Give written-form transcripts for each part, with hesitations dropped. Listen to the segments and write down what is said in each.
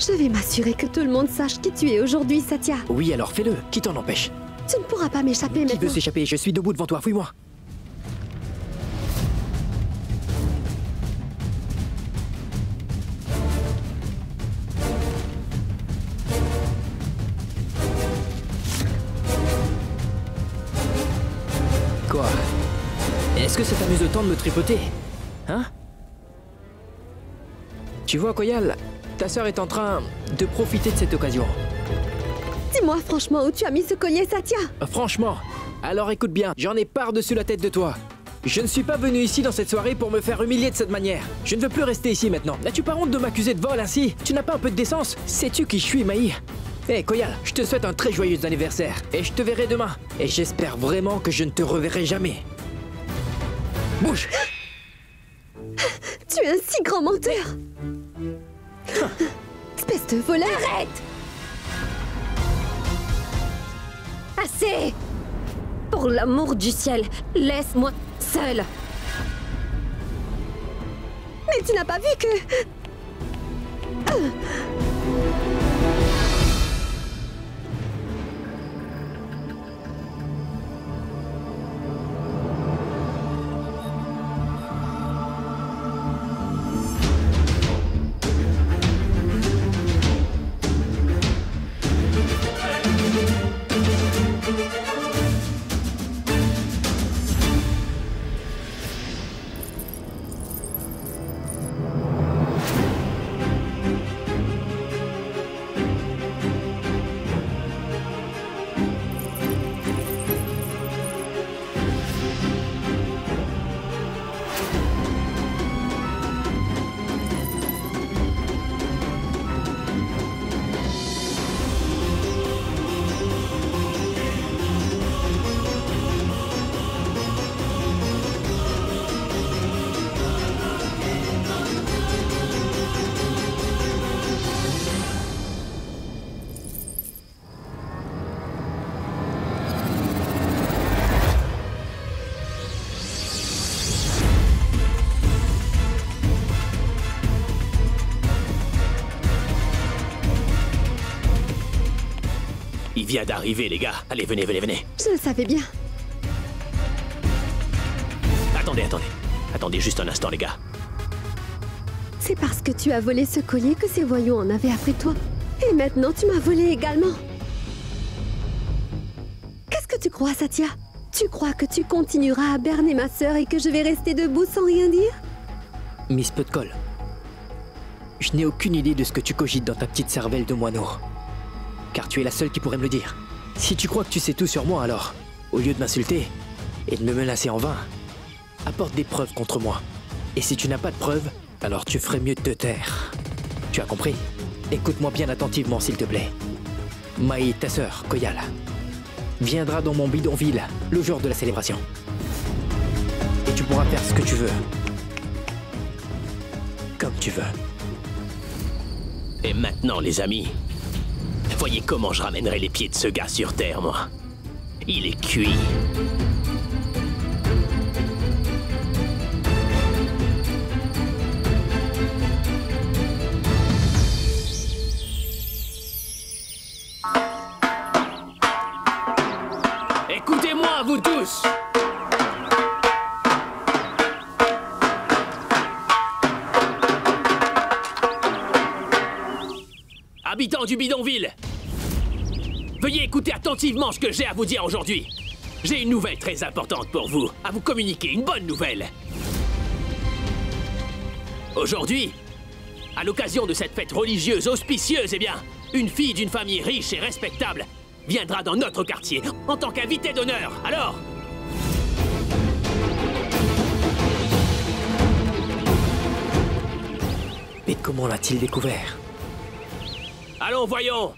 Je vais m'assurer que tout le monde sache qui tu es aujourd'hui, Satya. Oui, alors fais-le. Qui t'en empêche? Tu ne pourras pas m'échapper Qui maintenant. veut s'échapper? Je suis debout devant toi, fouille-moi. Quoi? Est-ce que ça t'amuse autant de me tripoter? Hein? Tu vois, Koyal, ta sœur est en train de profiter de cette occasion. Dis-moi franchement où tu as mis ce collier, Satya. Franchement, alors écoute bien, j'en ai par-dessus la tête de toi. Je ne suis pas venu ici dans cette soirée pour me faire humilier de cette manière. Je ne veux plus rester ici maintenant. N'as-tu pas honte de m'accuser de vol ainsi? Tu n'as pas un peu de décence? Sais-tu qui je suis, Maï? Hé, Koyal, je te souhaite un très joyeux anniversaire. Et je te verrai demain. Et j'espère vraiment que je ne te reverrai jamais. Bouge! Tu es un si grand menteur. Espèce de voleur. Arrête! Assez! Pour l'amour du ciel, laisse-moi seule. Mais tu n'as pas vu que... Il vient d'arriver, les gars. Allez, venez, venez, venez. Je le savais bien. Attendez, attendez. Attendez juste un instant, les gars. C'est parce que tu as volé ce collier que ces voyous en avaient après toi. Et maintenant, tu m'as volé également. Qu'est-ce que tu crois, Satya? Tu crois que tu continueras à berner ma sœur et que je vais rester debout sans rien dire? Miss Potcol, je n'ai aucune idée de ce que tu cogites dans ta petite cervelle de moineau. Car tu es la seule qui pourrait me le dire. Si tu crois que tu sais tout sur moi, alors, au lieu de m'insulter et de me menacer en vain, apporte des preuves contre moi. Et si tu n'as pas de preuves, alors tu ferais mieux de te taire. Tu as compris? Écoute-moi bien attentivement, s'il te plaît. Maï, ta sœur, Koyal, viendra dans mon bidonville le jour de la célébration. Et tu pourras faire ce que tu veux. Comme tu veux. Et maintenant, les amis, voyez comment je ramènerai les pieds de ce gars sur Terre, moi. Il est cuit. Écoutez-moi, vous tous! Habitants du bidonville, veuillez écouter attentivement ce que j'ai à vous dire aujourd'hui. J'ai une nouvelle très importante pour vous, à vous communiquer, une bonne nouvelle. Aujourd'hui, à l'occasion de cette fête religieuse auspicieuse, eh bien, une fille d'une famille riche et respectable viendra dans notre quartier en tant qu'invitée d'honneur. Alors, Mais comment l'a-t-il découvert? allons, voyons.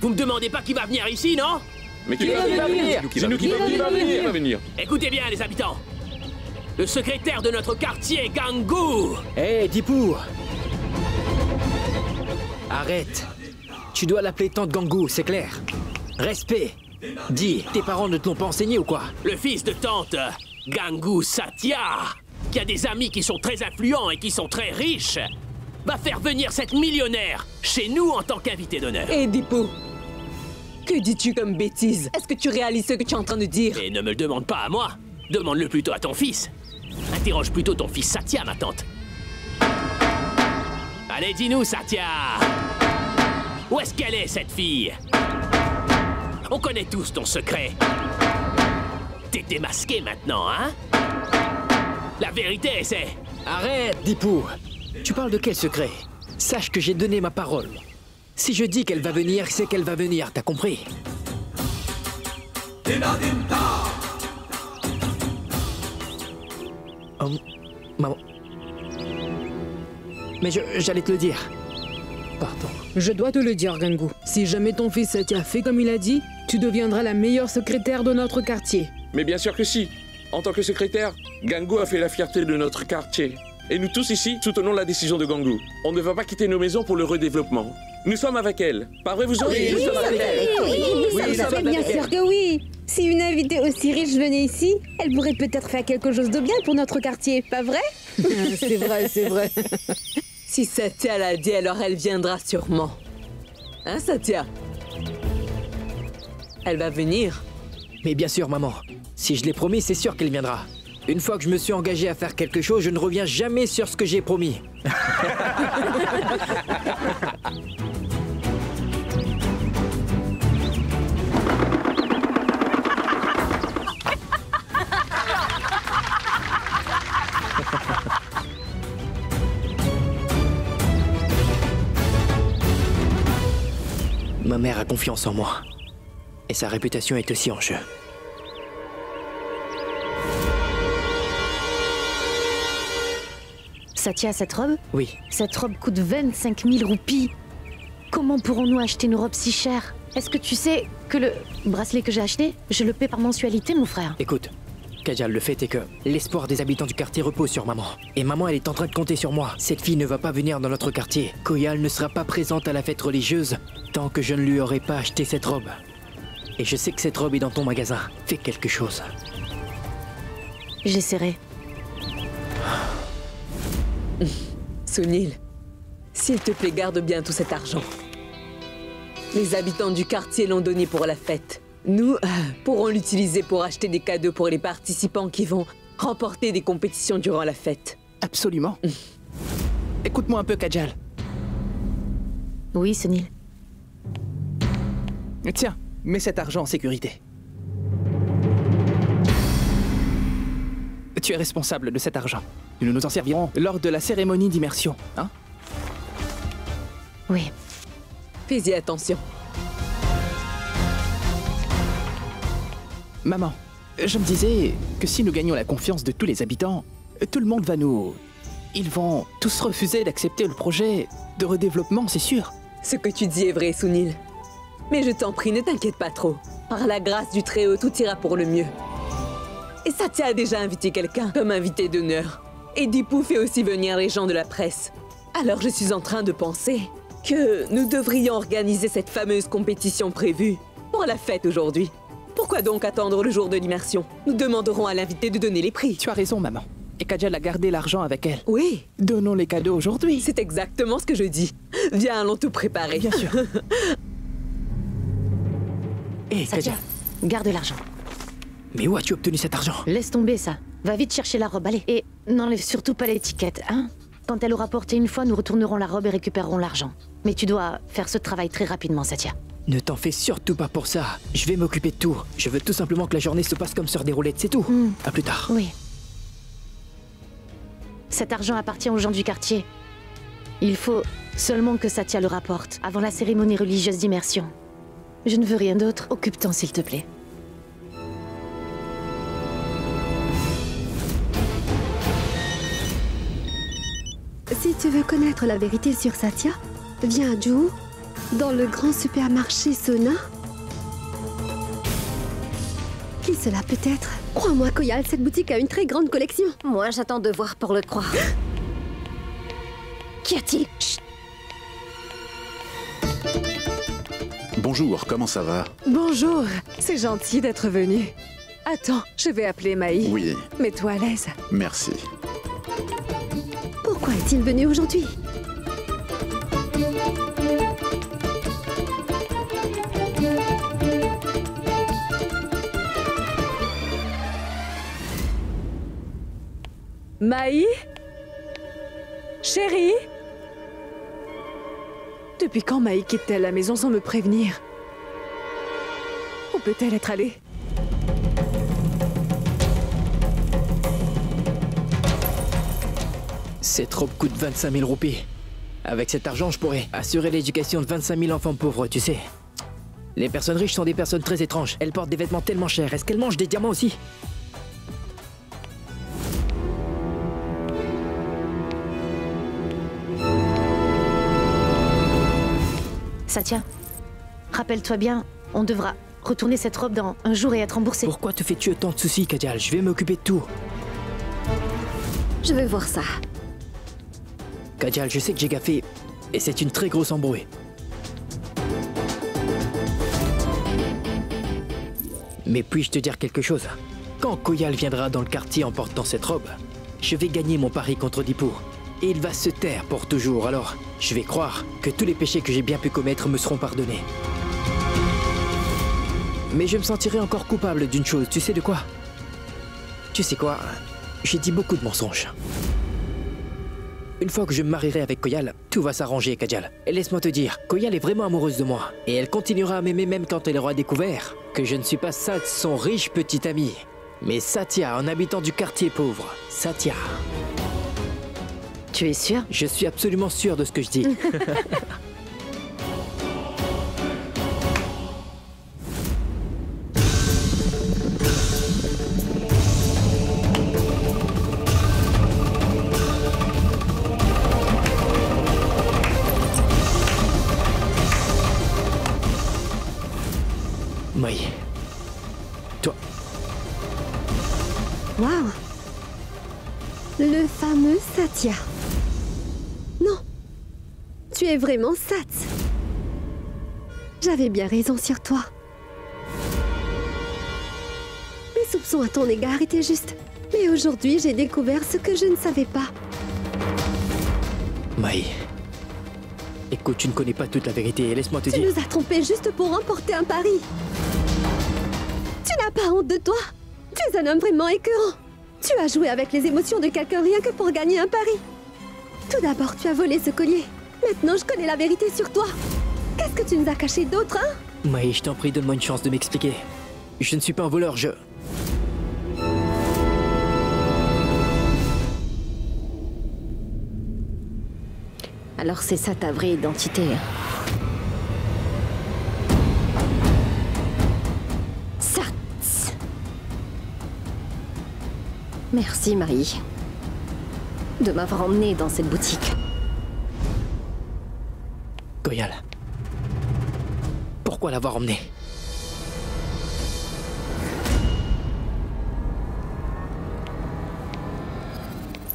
Vous me demandez pas qui va venir ici, non? Mais qui va venir? C'est nous qui va venir. Écoutez bien, les habitants. Le secrétaire de notre quartier, Gangu. Hé, Dipou! Arrête! Tu dois l'appeler tante Gangu, c'est clair. Respect! Dis, tes parents ne te l'ont pas enseigné ou quoi? Le fils de tante Gangu Satya, qui a des amis qui sont très influents et qui sont très riches, va faire venir cette millionnaire chez nous en tant qu'invité d'honneur. Hé, Dipo, que dis-tu comme bêtise? Est-ce que tu réalises ce que tu es en train de dire? Et ne me le demande pas à moi. Demande-le plutôt à ton fils. Interroge plutôt ton fils Satya, ma tante. Allez, dis-nous, Satya. Où est-ce qu'elle est, cette fille? On connaît tous ton secret. T'es démasqué maintenant, hein? La vérité, c'est... Arrête, Dipou. Tu parles de quel secret? Sache que j'ai donné ma parole. Si je dis qu'elle va venir, c'est qu'elle va venir, t'as compris? Maman... Mais j'allais te le dire. Pardon. Je dois te le dire, Gangu. Si jamais ton fils Satya fait comme il a dit, tu deviendras la meilleure secrétaire de notre quartier. Mais bien sûr que si. En tant que secrétaire, Gangu a fait la fierté de notre quartier. Et nous tous ici soutenons la décision de Gangu. On ne va pas quitter nos maisons pour le redéveloppement. Nous sommes avec elle. Pas vrai, vous autres? Nous sommes avec elle. Bien sûr que oui. Si une invitée aussi riche venait ici, elle pourrait peut-être faire quelque chose de bien pour notre quartier, pas vrai? C'est vrai, c'est vrai. Si Satya l'a dit, alors elle viendra sûrement. Hein, Satya? Elle va venir. Mais bien sûr, maman. Si je l'ai promis, c'est sûr qu'elle viendra. Une fois que je me suis engagé à faire quelque chose, je ne reviens jamais sur ce que j'ai promis. Ma mère a confiance en moi. Et sa réputation est aussi en jeu. Satya, cette robe? Oui. Cette robe coûte 25 000 roupies. Comment pourrons-nous acheter une robe si chère? Est-ce que tu sais que le bracelet que j'ai acheté, je le paie par mensualité, mon frère? Écoute, Kajal, le fait est que l'espoir des habitants du quartier repose sur maman. Et maman, elle est en train de compter sur moi. Cette fille ne va pas venir dans notre quartier. Koyal ne sera pas présente à la fête religieuse tant que je ne lui aurai pas acheté cette robe. Et je sais que cette robe est dans ton magasin. Fais quelque chose. J'essaierai. Sunil, s'il te plaît, garde bien tout cet argent. Les habitants du quartier l'ont donné pour la fête. Nous pourrons l'utiliser pour acheter des cadeaux pour les participants qui vont remporter des compétitions durant la fête. Absolument. Écoute-moi un peu, Kajal. Oui, Sunil. Tiens, mets cet argent en sécurité. Tu es responsable de cet argent. Nous nous en servirons lors de la cérémonie d'immersion, hein? Oui. Fais-y attention. Maman, je me disais que si nous gagnons la confiance de tous les habitants, tout le monde va nous... Ils vont tous refuser d'accepter le projet de redéveloppement, c'est sûr. Ce que tu dis est vrai, Sunil. Mais je t'en prie, ne t'inquiète pas trop. Par la grâce du Très-Haut, tout ira pour le mieux. Et Satya a déjà invité quelqu'un comme invité d'honneur. Et Dipou fait aussi venir les gens de la presse. Alors je suis en train de penser que nous devrions organiser cette fameuse compétition prévue pour la fête aujourd'hui. Pourquoi donc attendre le jour de l'immersion? Nous demanderons à l'invité de donner les prix. Tu as raison, maman. Et Kajal a gardé l'argent avec elle. Oui. Donnons les cadeaux aujourd'hui. C'est exactement ce que je dis. Viens, allons tout préparer. Bien sûr. Hé, Satya, Kajal. garde l'argent. Mais où as-tu obtenu cet argent? Laisse tomber ça. Va vite chercher la robe, allez. Et n'enlève surtout pas l'étiquette, hein? Quand elle aura porté une fois, nous retournerons la robe et récupérerons l'argent. Mais tu dois faire ce travail très rapidement, Satya. Ne t'en fais surtout pas pour ça. Je vais m'occuper de tout. Je veux tout simplement que la journée se passe comme sur des roulettes, c'est tout. À plus tard. Oui. Cet argent appartient aux gens du quartier. Il faut seulement que Satya le rapporte avant la cérémonie religieuse d'immersion. Je ne veux rien d'autre. Occupe-t'en, s'il te plaît. Si tu veux connaître la vérité sur Satya, viens à Juhu, dans le grand supermarché Sona. Qui cela peut être? Crois-moi, Koyal, cette boutique a une très grande collection. Moi, j'attends de voir pour le croire. Qu'y a-t-il? Chut. Bonjour, comment ça va? Bonjour, c'est gentil d'être venu. Attends, je vais appeler Maï. Oui, Mets-toi à l'aise. merci. Pourquoi est-il venu aujourd'hui? Maï? Chérie? Depuis quand Maï quitte-t-elle la maison sans me prévenir? Où peut-elle être allée? Cette robe coûte 25 000 roupies. Avec cet argent, je pourrais assurer l'éducation de 25 000 enfants pauvres, tu sais. Les personnes riches sont des personnes très étranges. Elles portent des vêtements tellement chers. Est-ce qu'elles mangent des diamants aussi? Satya, rappelle-toi bien, on devra retourner cette robe dans un jour et être remboursé. Pourquoi te fais-tu autant de soucis, Kajal? Je vais m'occuper de tout. Je vais voir ça. Kajal, je sais que j'ai gaffé, et c'est une très grosse embrouille. Mais puis-je te dire quelque chose? Quand Koyal viendra dans le quartier en portant cette robe, je vais gagner mon pari contre Deepu. Et il va se taire pour toujours, alors je vais croire que tous les péchés que j'ai bien pu commettre me seront pardonnés. Mais je me sentirai encore coupable d'une chose, tu sais de quoi? Tu sais quoi? J'ai dit beaucoup de mensonges. Une fois que je me marierai avec Koyal, tout va s'arranger, Kajal. Et laisse-moi te dire, Koyal est vraiment amoureuse de moi. Et elle continuera à m'aimer même quand elle aura découvert que je ne suis pas Sat, son riche petit ami, mais Satya, un habitant du quartier pauvre. Satya. Tu es sûr? Je suis absolument sûr de ce que je dis. Maï. Toi. Waouh! Le fameux Satya. Non, tu es vraiment Sat. J'avais bien raison sur toi. Mes soupçons à ton égard étaient justes. Mais aujourd'hui, j'ai découvert ce que je ne savais pas. Maï. Écoute, tu ne connais pas toute la vérité. Laisse-moi te dire... Tu nous as trompés juste pour remporter un pari. Tu n'as pas honte de toi? Tu es un homme vraiment écœurant. Tu as joué avec les émotions de quelqu'un rien que pour gagner un pari. Tout d'abord, tu as volé ce collier. Maintenant, je connais la vérité sur toi. Qu'est-ce que tu nous as caché d'autre, hein? Maï, je t'en prie, donne-moi une chance de m'expliquer. Je ne suis pas un voleur, je... Alors c'est ça ta vraie identité. Sat. Merci, Maï, de m'avoir emmenée dans cette boutique. Koyal. Pourquoi l'avoir emmené?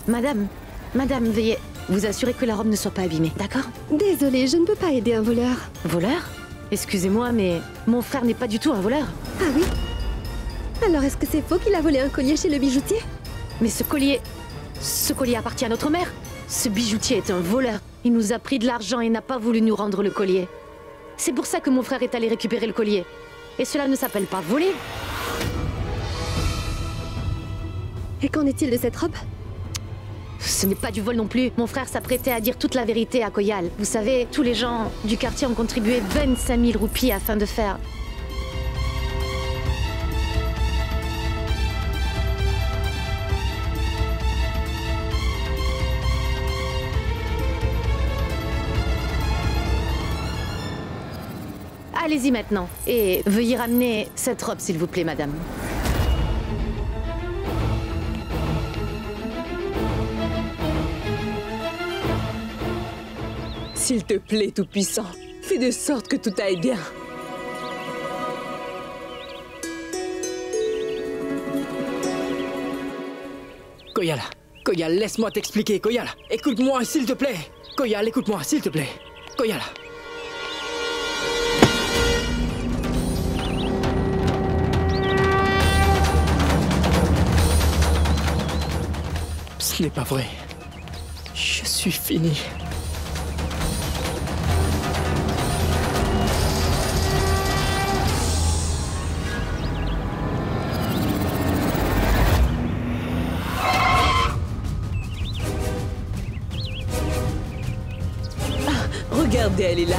Madame, veuillez vous assurer que la robe ne soit pas abîmée, d'accord? Désolée, je ne peux pas aider un voleur. Voleur? Excusez-moi, mais mon frère n'est pas du tout un voleur. Ah oui? Alors est-ce que c'est faux qu'il a volé un collier chez le bijoutier? Mais ce collier appartient à notre mère. Ce bijoutier est un voleur. Il nous a pris de l'argent et n'a pas voulu nous rendre le collier. C'est pour ça que mon frère est allé récupérer le collier. Et cela ne s'appelle pas voler. Et qu'en est-il de cette robe? Ce n'est pas du vol non plus. Mon frère s'apprêtait à dire toute la vérité à Koyal. Vous savez, tous les gens du quartier ont contribué 25 000 roupies afin de faire... Allez-y maintenant. Et veuillez ramener cette robe, s'il vous plaît, madame. S'il te plaît, Tout-Puissant, fais de sorte que tout aille bien. Koyal, laisse-moi t'expliquer, Koyal. Écoute-moi, s'il te plaît. Koyal, écoute-moi, s'il te plaît. Koyal. Ce n'est pas vrai. Je suis fini. Regardez, elle est là.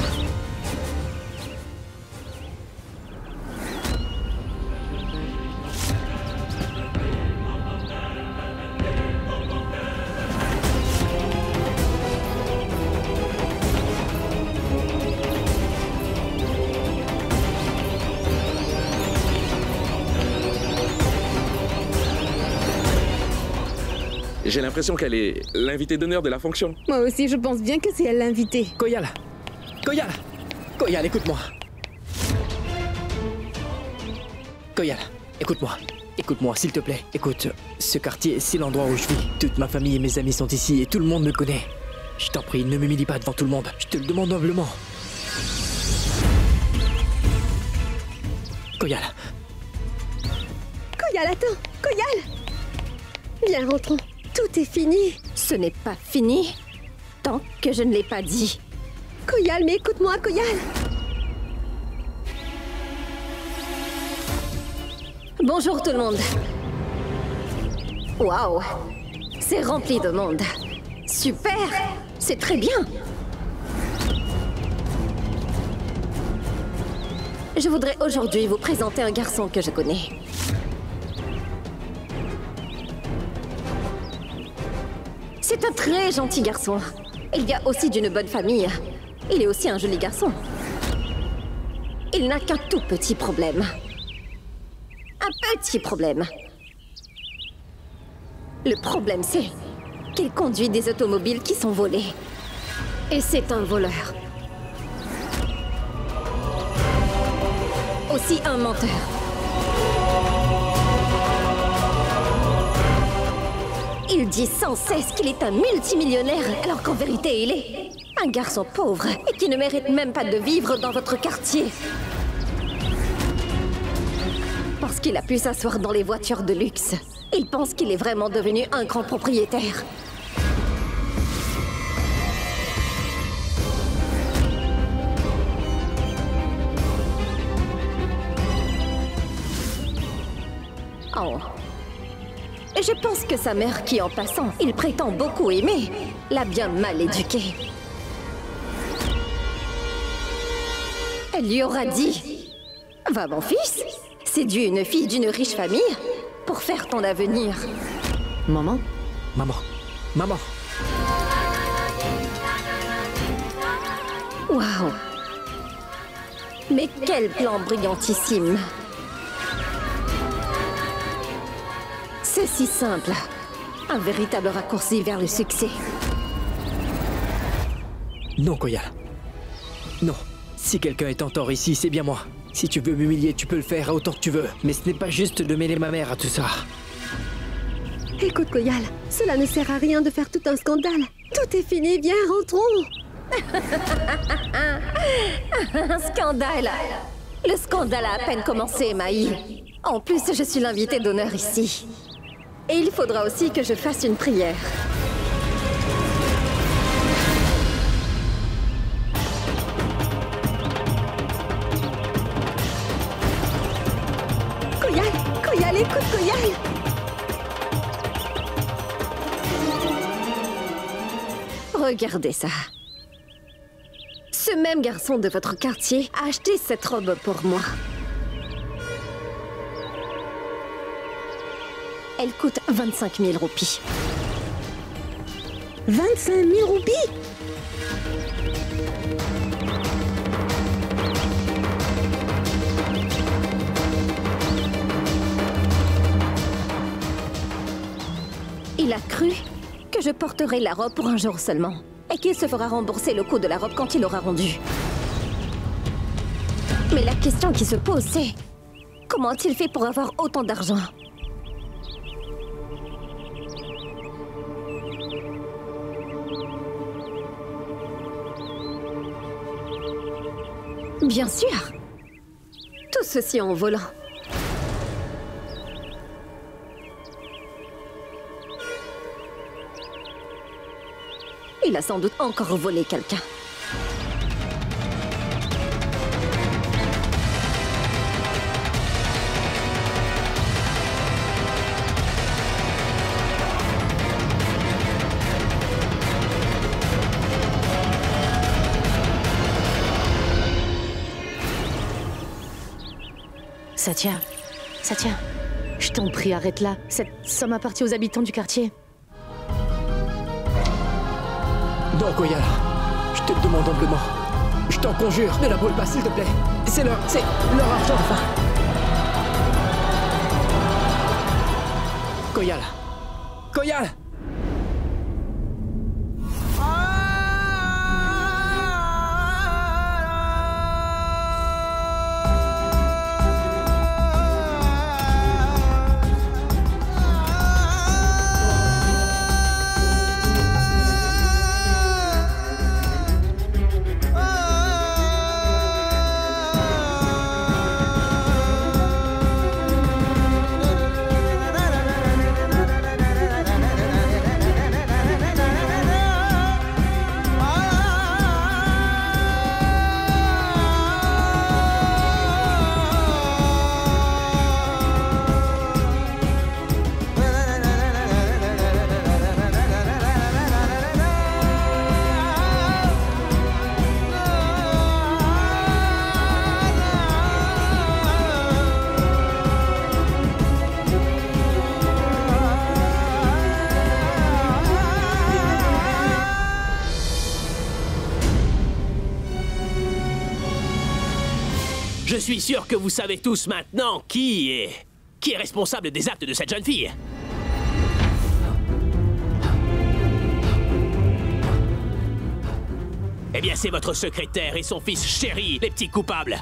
J'ai l'impression qu'elle est l'invitée d'honneur de la fonction. Moi aussi, je pense bien que c'est elle l'invitée. Koyal! Koyal! Koyal, écoute-moi! Koyal, écoute-moi. Écoute-moi, s'il te plaît. Écoute, ce quartier, c'est l'endroit où je vis. Toute ma famille et mes amis sont ici et tout le monde me connaît. Je t'en prie, ne m'humilie pas devant tout le monde. Je te le demande humblement. Koyal. Koyal, attends! Koyal! Viens, rentrons. Tout est fini. Ce n'est pas fini tant que je ne l'ai pas dit. Koyal, mais écoute-moi, Koyal! Bonjour tout le monde. Waouh, c'est rempli de monde. Super, c'est très bien. Je voudrais aujourd'hui vous présenter un garçon que je connais. C'est un très gentil garçon. Il vient aussi d'une bonne famille. Il est aussi un joli garçon. Il n'a qu'un tout petit problème. Un petit problème. Le problème, c'est qu'il conduit des automobiles qui sont volées. Et c'est un voleur. Aussi un menteur. Il dit sans cesse qu'il est un multimillionnaire, alors qu'en vérité, il est un garçon pauvre et qui ne mérite même pas de vivre dans votre quartier. Parce qu'il a pu s'asseoir dans les voitures de luxe. Il pense qu'il est vraiment devenu un grand propriétaire. Oh. Je pense que sa mère, qui en passant, il prétend beaucoup aimer, l'a bien mal éduqué. Elle lui aura dit « Va mon fils, séduis une fille d'une riche famille pour faire ton avenir. » Maman? Maman. Maman. Waouh. Mais quel plan brillantissime. C'est si simple. Un véritable raccourci vers le succès. Non, Koyal. Non. Si quelqu'un est en tort ici, c'est bien moi. Si tu veux m'humilier, tu peux le faire autant que tu veux. Mais ce n'est pas juste de mêler ma mère à tout ça. Écoute, Koyal, cela ne sert à rien de faire tout un scandale. Tout est fini, viens, rentrons. Un scandale. Le scandale a à peine commencé, Maï. En plus, je suis l'invité d'honneur ici. Et il faudra aussi que je fasse une prière. Koyal, Koyal, écoute, Koyal. Regardez ça. Ce même garçon de votre quartier a acheté cette robe pour moi. Elle coûte 25 000 roupies. 25 000 roupies? Il a cru que je porterais la robe pour un jour seulement et qu'il se fera rembourser le coût de la robe quand il l'aura rendue. Mais la question qui se pose, c'est comment a-t-il fait pour avoir autant d'argent? Bien sûr. Tout ceci en volant. Il a sans doute encore volé quelqu'un. Satya, je t'en prie, arrête là. Cette somme appartient aux habitants du quartier. Non, Koyal. Je te le demande humblement. Je t'en conjure, ne la brûle pas, s'il te plaît. C'est leur argent, enfin. Koyal. Koyal! Je suis sûr que vous savez tous maintenant qui est responsable des actes de cette jeune fille. Eh bien, c'est votre secrétaire et son fils chéri, les petits coupables.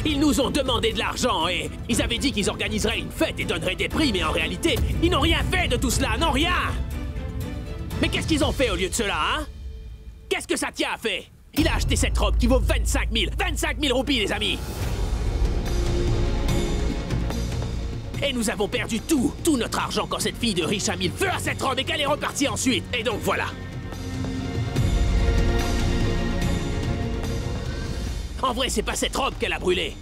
Ils nous ont demandé de l'argent et ils avaient dit qu'ils organiseraient une fête et donneraient des prix, mais en réalité, ils n'ont rien fait de tout cela, non rien! Mais qu'est-ce qu'ils ont fait au lieu de cela, hein? Qu'est-ce que Satya a fait? Il a acheté cette robe qui vaut 25 000 roupies, les amis! Et nous avons perdu tout notre argent quand cette fille de riche a mis le feu à cette robe et qu'elle est repartie ensuite. Et donc voilà. En vrai, c'est pas cette robe qu'elle a brûlée.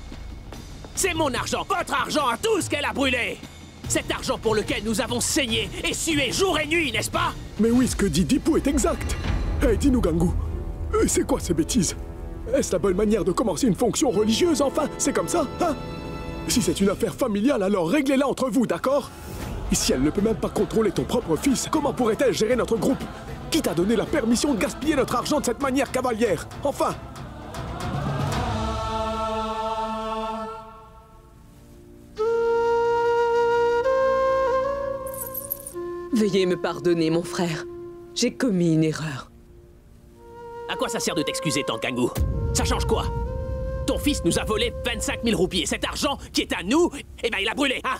C'est mon argent, votre argent à tous qu'elle a brûlé. Cet argent pour lequel nous avons saigné et sué jour et nuit, n'est-ce pas? Mais oui, ce que dit Deepu est exact. Hey, dis-nous, Gangu, c'est quoi ces bêtises? Est-ce la bonne manière de commencer une fonction religieuse, enfin? C'est comme ça, hein? Si c'est une affaire familiale, alors réglez-la entre vous, d'accord? Et si elle ne peut même pas contrôler ton propre fils, comment pourrait-elle gérer notre groupe? Qui t'a donné la permission de gaspiller notre argent de cette manière cavalière? Enfin! Veuillez me pardonner, mon frère. J'ai commis une erreur. À quoi ça sert de t'excuser tant, Gangu? Ça change quoi? Ton fils nous a volé 25 000 roupies et cet argent qui est à nous, eh ben il a brûlé, hein?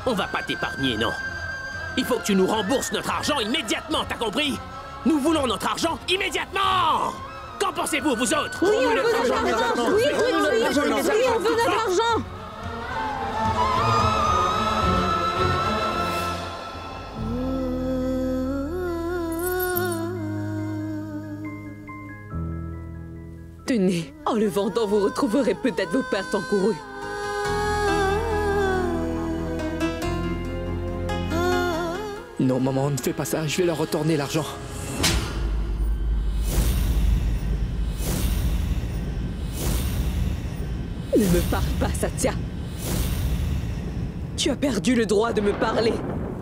On va pas t'épargner, non. Il faut que tu nous rembourses notre argent immédiatement, t'as compris? Nous voulons notre argent immédiatement! Qu'en pensez-vous, vous autres? Oui, on veut notre argent! Oui, on veut notre argent! Tenez, en le vendant, vous retrouverez peut-être vos pertes encourues. Non, maman, ne fais pas ça. Je vais leur retourner l'argent. Ne me parle pas, Satya. Tu as perdu le droit de me parler.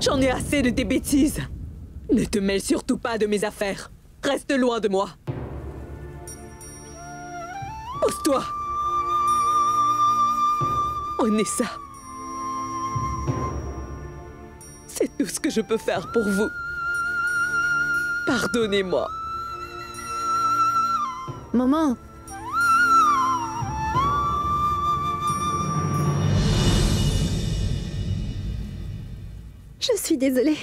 J'en ai assez de tes bêtises. Ne te mêle surtout pas de mes affaires. Reste loin de moi. Pose-toi. Onessa. C'est tout ce que je peux faire pour vous. Pardonnez-moi. Maman. Je suis désolée.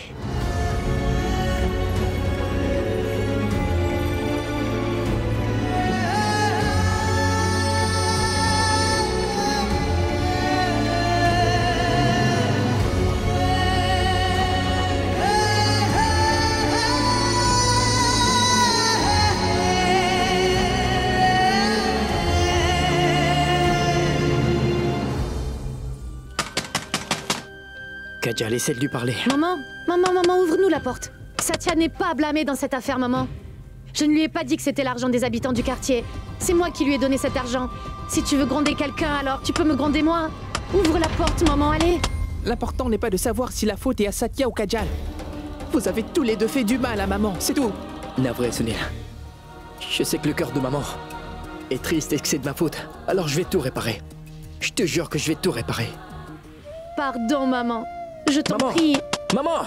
Kajal, essaie de lui parler. Maman, ouvre-nous la porte. Satya n'est pas blâmée dans cette affaire, maman. Je ne lui ai pas dit que c'était l'argent des habitants du quartier. C'est moi qui lui ai donné cet argent. Si tu veux gronder quelqu'un, alors tu peux me gronder moi. Ouvre la porte, maman, allez. L'important n'est pas de savoir si la faute est à Satya ou Kajal. Vous avez tous les deux fait du mal à maman, c'est tout. Navré, Sunil. Je sais que le cœur de maman est triste et que c'est de ma faute. Alors je vais tout réparer. Je te jure que je vais tout réparer. Pardon, maman. Je t'en prie. Maman!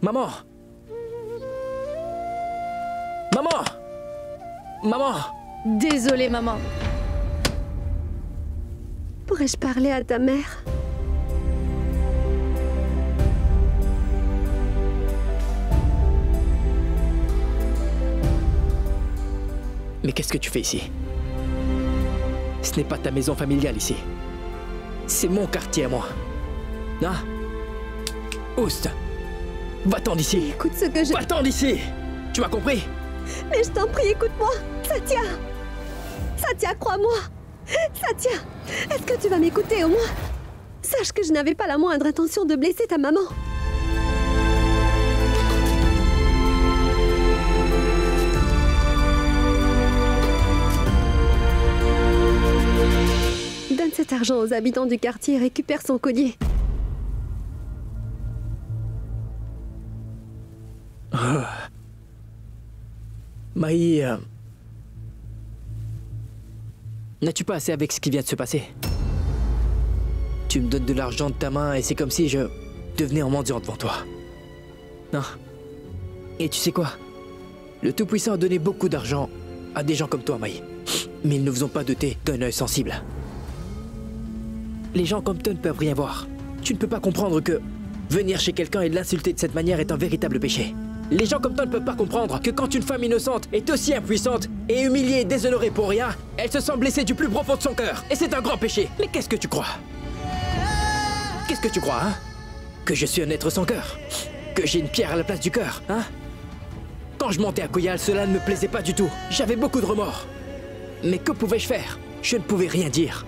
Maman! Maman! Maman! Désolée, maman. Pourrais-je parler à ta mère? Mais qu'est-ce que tu fais ici? Ce n'est pas ta maison familiale ici. C'est mon quartier à moi. Hein? Oust! Va-t'en d'ici! Écoute ce que je... Va-t'en d'ici! Tu m'as compris? Mais je t'en prie, écoute-moi! Satya! Satya, crois-moi! Satya! Est-ce que tu vas m'écouter au moins? Sache que je n'avais pas la moindre intention de blesser ta maman. Donne cet argent aux habitants du quartier et récupère son collier. Maï, n'as-tu pas assez avec ce qui vient de se passer? Tu me donnes de l'argent de ta main et c'est comme si je devenais un mendiant devant toi. Non. Et tu sais quoi? Le Tout-Puissant a donné beaucoup d'argent à des gens comme toi, Maï. Mais ils ne vous ont pas doté d'un œil sensible. Les gens comme toi ne peuvent rien voir. Tu ne peux pas comprendre que venir chez quelqu'un et l'insulter de cette manière est un véritable péché. Les gens comme toi ne peuvent pas comprendre que quand une femme innocente est aussi impuissante et humiliée et déshonorée pour rien, elle se sent blessée du plus profond de son cœur. Et c'est un grand péché. Mais qu'est-ce que tu crois? Qu'est-ce que tu crois, hein? Que je suis un être sans cœur? Que j'ai une pierre à la place du cœur, hein? Quand je montais à Koyal, cela ne me plaisait pas du tout. J'avais beaucoup de remords. Mais que pouvais-je faire? Je ne pouvais rien dire.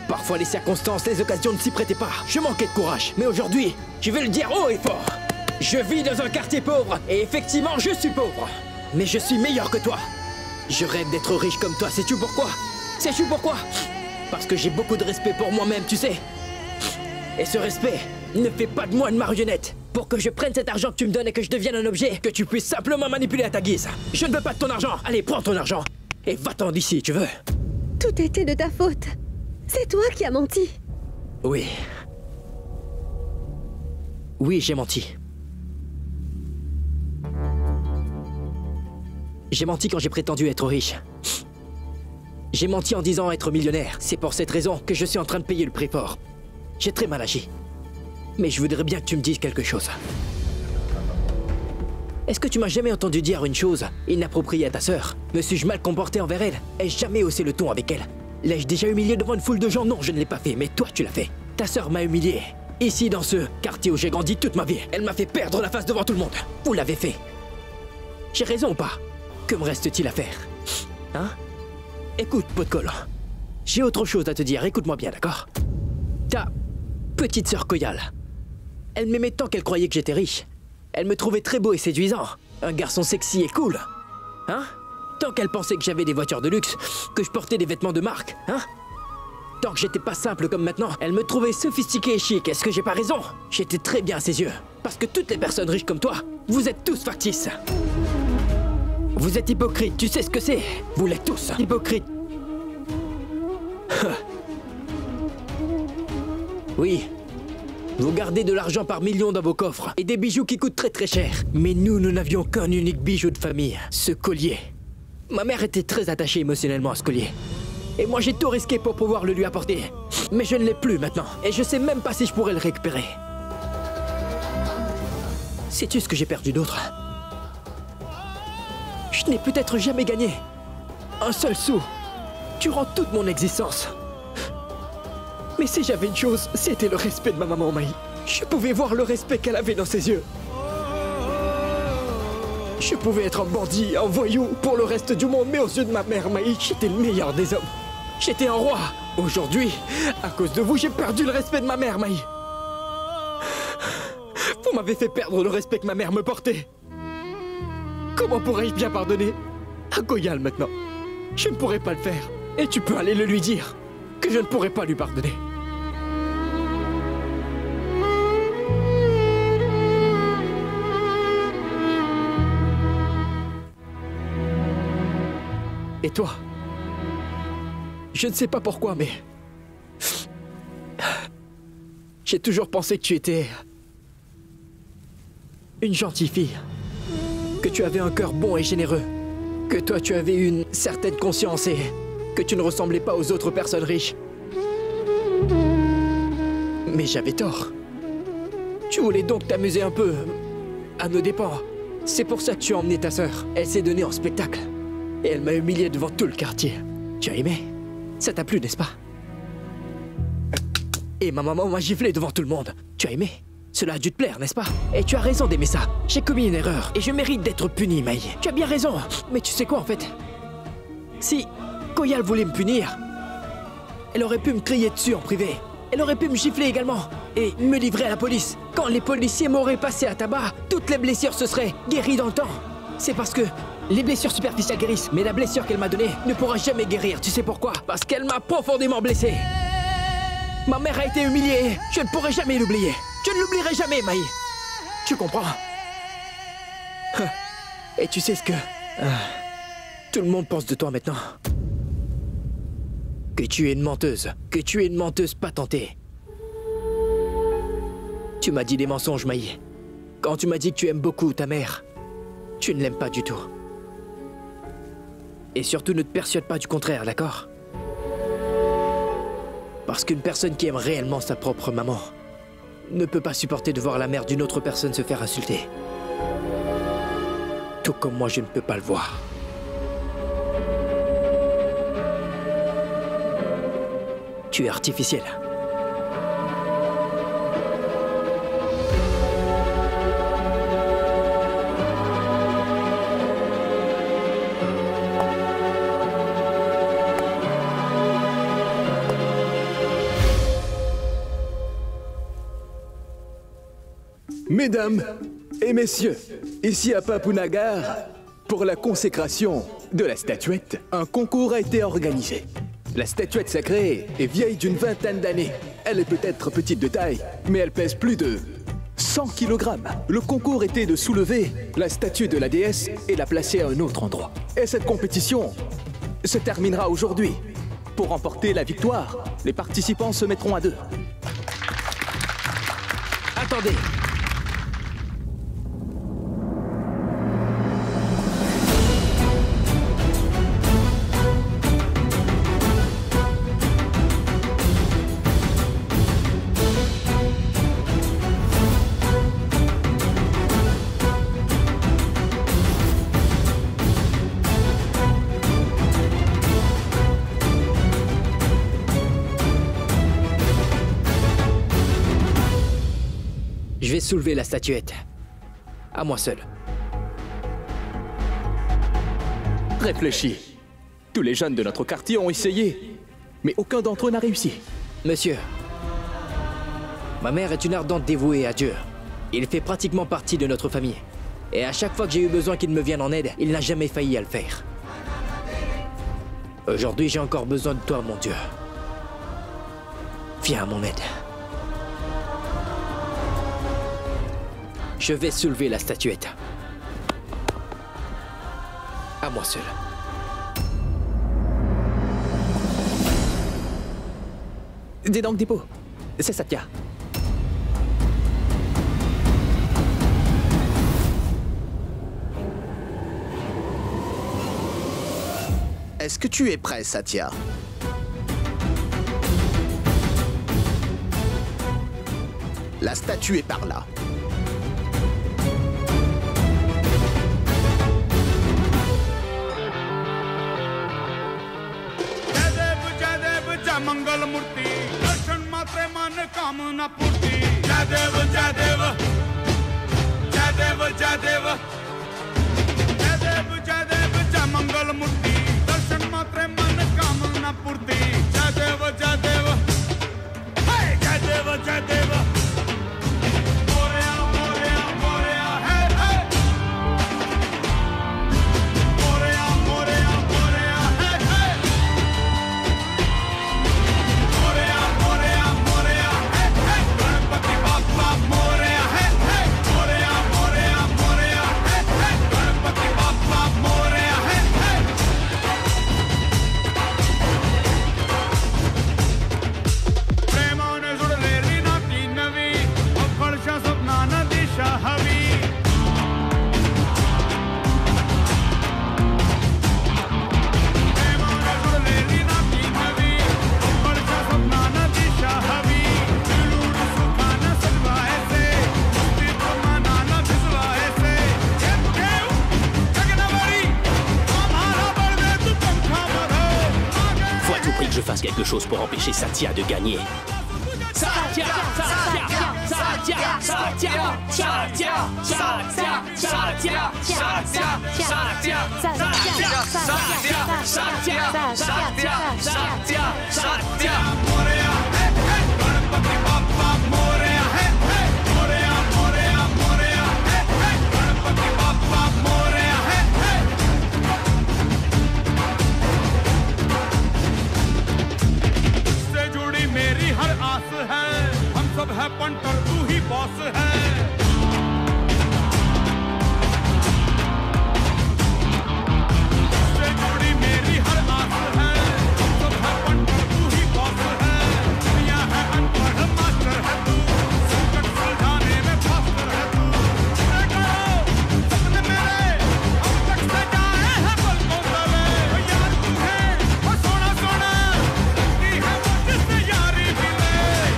Parfois les circonstances, les occasions ne s'y prêtaient pas. Je manquais de courage. Mais aujourd'hui, je vais le dire haut et fort. Je vis dans un quartier pauvre, et effectivement, je suis pauvre. Mais je suis meilleur que toi. Je rêve d'être riche comme toi, sais-tu pourquoi? Sais-tu pourquoi? Parce que j'ai beaucoup de respect pour moi-même, tu sais. Et ce respect ne fait pas de moi une marionnette. Pour que je prenne cet argent que tu me donnes et que je devienne un objet, que tu puisses simplement manipuler à ta guise. Je ne veux pas de ton argent. Allez, prends ton argent. Et va-t'en d'ici, tu veux? Tout était de ta faute. C'est toi qui as menti. Oui. Oui, j'ai menti. J'ai menti quand j'ai prétendu être riche. J'ai menti en disant être millionnaire. C'est pour cette raison que je suis en train de payer le prix fort. J'ai très mal agi. Mais je voudrais bien que tu me dises quelque chose. Est-ce que tu m'as jamais entendu dire une chose inappropriée à ta sœur? Me suis-je mal comporté envers elle? Ai-je jamais haussé le ton avec elle? L'ai-je déjà humiliée devant une foule de gens? Non, je ne l'ai pas fait, mais toi tu l'as fait. Ta sœur m'a humilié. Ici, dans ce quartier où j'ai grandi toute ma vie. Elle m'a fait perdre la face devant tout le monde. Vous l'avez fait. J'ai raison ou pas? Que me reste-t-il à faire? Hein? Écoute, pot de colle. J'ai autre chose à te dire, écoute-moi bien, d'accord? Ta petite sœur Koyal. Elle m'aimait tant qu'elle croyait que j'étais riche. Elle me trouvait très beau et séduisant. Un garçon sexy et cool. Hein? Tant qu'elle pensait que j'avais des voitures de luxe, que je portais des vêtements de marque, hein? Tant que j'étais pas simple comme maintenant, elle me trouvait sophistiqué et chic. Est-ce que j'ai pas raison? J'étais très bien à ses yeux. Parce que toutes les personnes riches comme toi, vous êtes tous factices. Vous êtes hypocrites, tu sais ce que c'est? Vous l'êtes tous, hypocrites. Oui. Vous gardez de l'argent par millions dans vos coffres et des bijoux qui coûtent très très cher. Mais nous n'avions qu'un unique bijou de famille, ce collier. Ma mère était très attachée émotionnellement à ce collier. Et moi j'ai tout risqué pour pouvoir le lui apporter. Mais je ne l'ai plus maintenant. Et je sais même pas si je pourrais le récupérer. Sais-tu ce que j'ai perdu d'autre? Je n'ai peut-être jamais gagné un seul sou durant toute mon existence. Mais si j'avais une chose, c'était le respect de ma maman Maï. Je pouvais voir le respect qu'elle avait dans ses yeux. Je pouvais être un bandit, un voyou pour le reste du monde, mais aux yeux de ma mère Maï, j'étais le meilleur des hommes. J'étais un roi. Aujourd'hui, à cause de vous, j'ai perdu le respect de ma mère, Maï. Vous m'avez fait perdre le respect que ma mère me portait. Comment pourrais-je bien pardonner à Koyal maintenant? Je ne pourrais pas le faire. Et tu peux aller le lui dire que je ne pourrais pas lui pardonner. Et toi? Je ne sais pas pourquoi, mais... j'ai toujours pensé que tu étais... une gentille fille. Que tu avais un cœur bon et généreux. Que toi, tu avais une certaine conscience et que tu ne ressemblais pas aux autres personnes riches. Mais j'avais tort. Tu voulais donc t'amuser un peu, à nos dépens. C'est pour ça que tu as emmené ta sœur. Elle s'est donnée en spectacle. Et elle m'a humilié devant tout le quartier. Tu as aimé? Ça t'a plu, n'est-ce pas? Et ma maman m'a giflé devant tout le monde. Tu as aimé? Cela a dû te plaire, n'est-ce pas? Et tu as raison d'aimer ça. J'ai commis une erreur et je mérite d'être puni, Maï. Tu as bien raison. Mais tu sais quoi, en fait? Si Koyal voulait me punir, elle aurait pu me crier dessus en privé. Elle aurait pu me gifler également et me livrer à la police. Quand les policiers m'auraient passé à tabac, toutes les blessures se seraient guéries dans le temps. C'est parce que les blessures superficielles guérissent, mais la blessure qu'elle m'a donnée ne pourra jamais guérir. Tu sais pourquoi? Parce qu'elle m'a profondément blessé. Ma mère a été humiliée. Je ne pourrai jamais l'oublier. Je ne l'oublierai jamais, Maï. Tu comprends? Et tu sais ce que... tout le monde pense de toi maintenant. Que tu es une menteuse. Que tu es une menteuse patentée. Tu m'as dit des mensonges, Maï. Quand tu m'as dit que tu aimes beaucoup ta mère, tu ne l'aimes pas du tout. Et surtout, ne te persuade pas du contraire, d'accord? Parce qu'une personne qui aime réellement sa propre maman ne peut pas supporter de voir la mère d'une autre personne se faire insulter. Tout comme moi, je ne peux pas le voir. Tu es artificiel. Mesdames et messieurs, ici à Papunagar, pour la consécration de la statuette, un concours a été organisé. La statuette sacrée est vieille d'une vingtaine d'années. Elle est peut-être petite de taille, mais elle pèse plus de 100 kg. Le concours était de soulever la statue de la déesse et la placer à un autre endroit. Et cette compétition se terminera aujourd'hui. Pour remporter la victoire, les participants se mettront à deux. Attendez! Je vais soulever la statuette. À moi seul. Réfléchis. Tous les jeunes de notre quartier ont essayé, mais aucun d'entre eux n'a réussi. Monsieur, ma mère est une ardente dévouée à Dieu. Il fait pratiquement partie de notre famille. Et à chaque fois que j'ai eu besoin qu'il me vienne en aide, il n'a jamais failli à le faire. Aujourd'hui, j'ai encore besoin de toi, mon Dieu. Viens à mon aide. Je vais soulever la statuette. À moi seul. Dis donc, Dipo, c'est Satya. Est-ce que tu es prêt, Satya? La statue est par là. मंगल मूर्ति दर्शन मात्रे मन कामना पूर्ति जय देव जय देव जय देव जय देव जय देव जय देव जय मंगल मूर्ति दर्शन मात्रे मन कामना पूर्ति जय देव जय fasse quelque chose pour empêcher Satya de gagner. Satya, Satya, Satya, Satya, Satya, Satya, Satya, Satya, Satya, Satya, Satya, Satya, Satya, Satya. Moria, hey hey, Ganpati Bappa Moria, hey hey, Moria, Moria, Moria, hey hey, Ganpati Bappa Moria, hey hey. से जुड़ी मेरी हर आस है, हम सब है पंटर, तू ही बॉस है। से जुड़ी मेरी हर आस है, हम सब है पंटर, तू ही बॉस है। दुनिया है अनपढ़, मास्टर है तू, संकट सुलझाने में फास्टर है तू। पूरे करो सपने मेरे, अब तक से जाए हैं पलकों तले। ओ यार तू है, ओ सोना सोना, की है वो जिससे यारी मिले।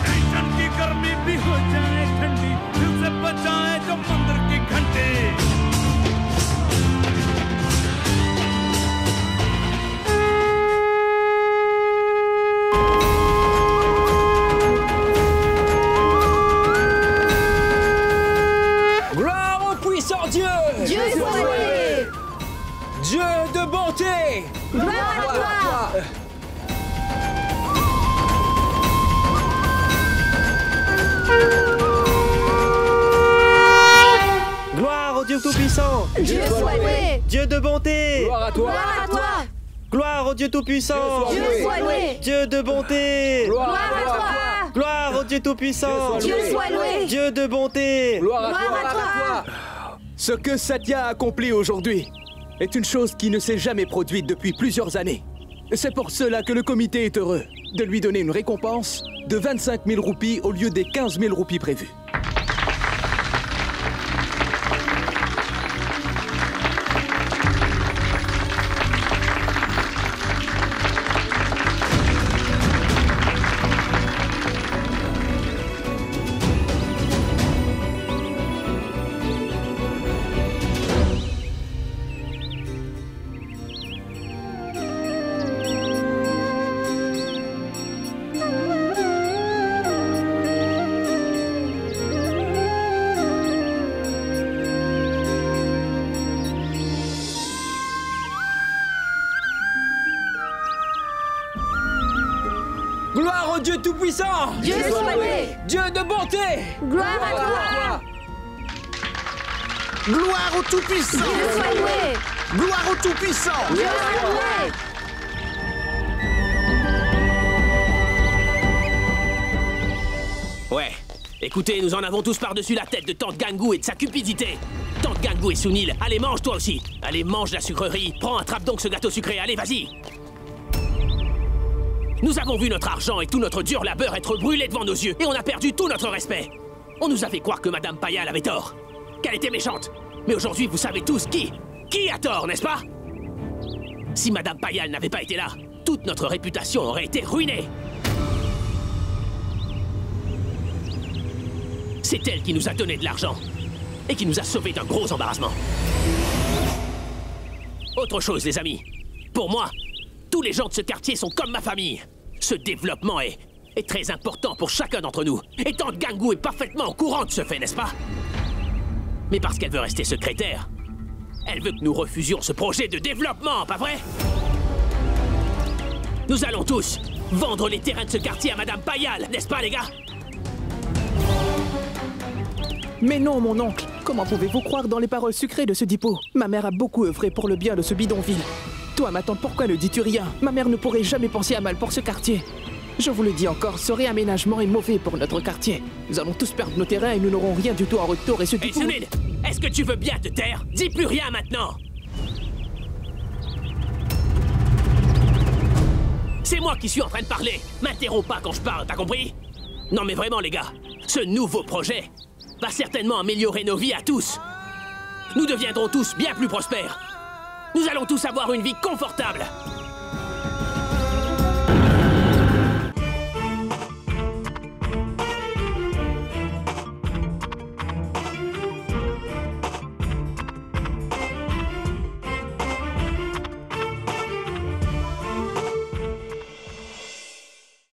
टेंशन की गर्मी भी हो जाए ठंडी, दिल से बचाए जो मंदिर की घंटे। Gloire au puissant Dieu! Dieu soit loué! Dieu de bonté! Gloire à toi! Gloire au Dieu Tout-Puissant! Dieu soit loué! Dieu de bonté! Gloire à toi! Gloire à toi! Gloire au Dieu Tout-Puissant! Dieu soit loué! Dieu de bonté! Gloire à toi! Gloire au Dieu Tout-Puissant! Dieu soit loué! Dieu de bonté! Gloire à Gloire à toi! Ce que Satya a accompli aujourd'hui est une chose qui ne s'est jamais produite depuis plusieurs années. C'est pour cela que le comité est heureux de lui donner une récompense de 25 000 roupies au lieu des 15 000 roupies prévues. Gloire au Dieu Tout-Puissant! Dieu soit loué! Dieu de bonté! Gloire à toi! Gloire au Tout-Puissant! Dieu soit loué! Gloire au Tout-Puissant! Dieu soit loué! Ouais, écoutez, nous en avons tous par-dessus la tête de Tante Gangu et de sa cupidité. Tante Gangu et Sunil, allez mange toi aussi. Allez mange la sucrerie, prends, attrape donc ce gâteau sucré, allez vas-y. Nous avons vu notre argent et tout notre dur labeur être brûlé devant nos yeux et on a perdu tout notre respect. On nous a fait croire que Madame Payal avait tort, qu'elle était méchante. Mais aujourd'hui, vous savez tous qui a tort, n'est-ce pas? Si Madame Payal n'avait pas été là, toute notre réputation aurait été ruinée. C'est elle qui nous a donné de l'argent et qui nous a sauvés d'un gros embarrassement. Autre chose, les amis. Pour moi, tous les gens de ce quartier sont comme ma famille. Ce développement est très important pour chacun d'entre nous. Et Tante Gangu est parfaitement au courant de ce fait, n'est-ce pas? Mais parce qu'elle veut rester secrétaire, elle veut que nous refusions ce projet de développement, pas vrai? Nous allons tous vendre les terrains de ce quartier à Madame Payal, n'est-ce pas, les gars? Mais non, mon oncle. Comment pouvez-vous croire dans les paroles sucrées de ce Dipo? Ma mère a beaucoup œuvré pour le bien de ce bidonville. Toi, ma tante, pourquoi ne dis-tu rien? Ma mère ne pourrait jamais penser à mal pour ce quartier. Je vous le dis encore, ce réaménagement est mauvais pour notre quartier. Nous allons tous perdre nos terrains et nous n'aurons rien du tout en retour et ce Dipo... Sunil, est-ce que tu veux bien te taire? Dis plus rien maintenant. C'est moi qui suis en train de parler. M'interromps pas quand je parle, t'as compris? Non mais vraiment les gars, ce nouveau projet va certainement améliorer nos vies à tous. Nous deviendrons tous bien plus prospères. Nous allons tous avoir une vie confortable.